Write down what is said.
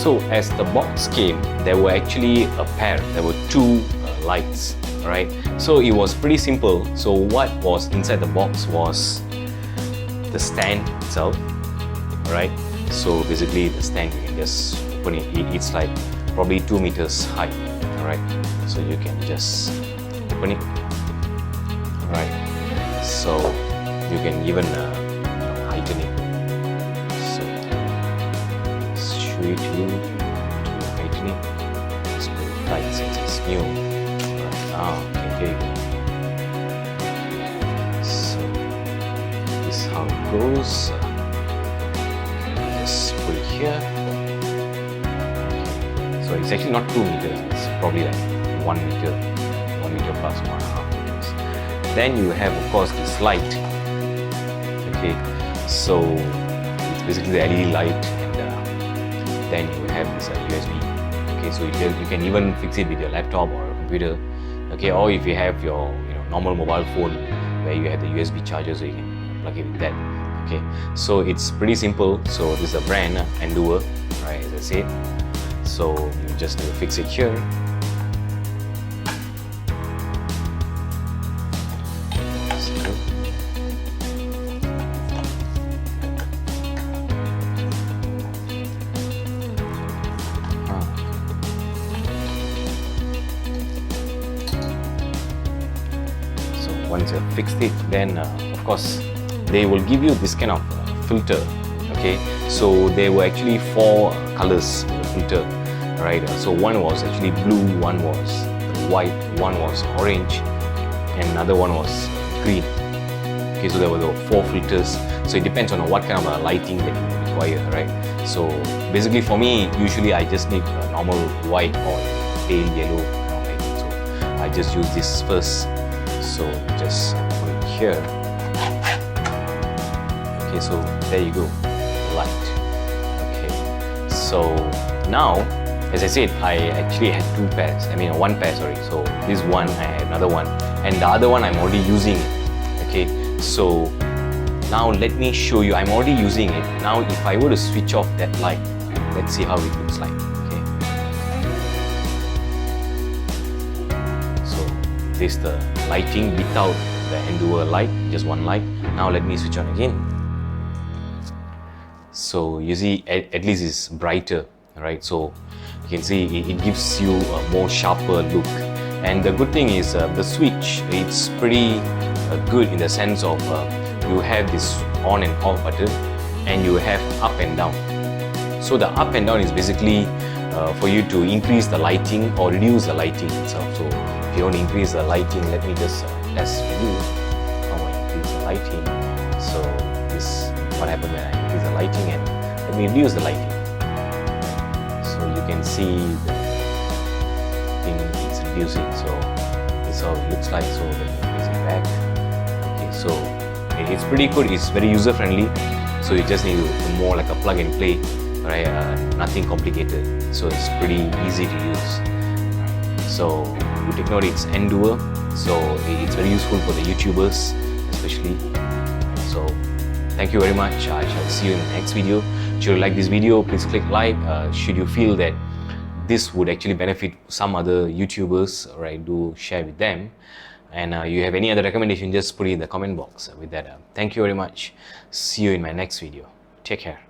So as the box came, there were actually a pair. There were two lights, right? So it was pretty simple. So what was inside the box was the stand itself, right? So basically the stand, you can just open it. It's like probably 2 meters high, right? So you can just open it, right? So you can even heighten it. So show it to you to heighten it. It's pretty tight since it's new. Okay, here you go. So this is how it goes. Just put it here. So it's actually not 2 meters, it's probably like 1 meter, 1 meter plus 1.5 meters. Then you have, of course, this light. Okay, so it's basically the LED light, and then you have this USB. Okay, so you can even fix it with your laptop or a computer. Okay, or if you have your normal mobile phone where you have the USB charger, so you can plug it with that. Okay, so it's pretty simple. So this is a brand Andoer, right? As I said. So you just need to fix it here. Once you've fixed it, then of course they will give you this kind of filter. Okay, so there were actually 4 colors of the filter, right? So one was actually blue, one was white, one was orange, and another one was green. Okay, so there were 4 filters. So it depends on what kind of lighting that you require, right? So basically for me, usually I just need a normal white or pale yellow kind of lighting. So I just use this first. So just put it here. Okay, so there you go, light. Okay, so now, as I said, I actually had 2 pairs. I mean 1 pair, sorry. So this one, I had another one, and the other one I'm already using it. Okay, so now let me show you. I'm already using it. Now if I were to switch off that light, let's see how it looks like. Okay, so this is the lighting without the Andoer light, just one light. Now let me switch on again. So you see, at least it's brighter, right? So you can see it gives you a more sharper look. And the good thing is the switch, it's pretty good in the sense of you have this on and off button, and you have up and down. So the up and down is basically for you to increase the lighting or reduce the lighting itself. So if you want to increase the lighting, let me just test for you how I increase the lighting. So this is what happened when I increase the lighting, and let me reduce the lighting. So you can see the thing is reducing. So this is how it looks like. So let me increase it back. Okay, so it's pretty good. It's very user friendly. So you just need to more like a plug and play, right? Nothing complicated. So it's pretty easy to use. So you take note, it's Andoer, so it's very useful for the YouTubers especially. So thank you very much. I shall see you in the next video. Should you like this video, please click like. Should you feel that this would actually benefit some other YouTubers, right, do share with them. And you have any other recommendation, just put it in the comment box. With that, thank you very much. See you in my next video. Take care.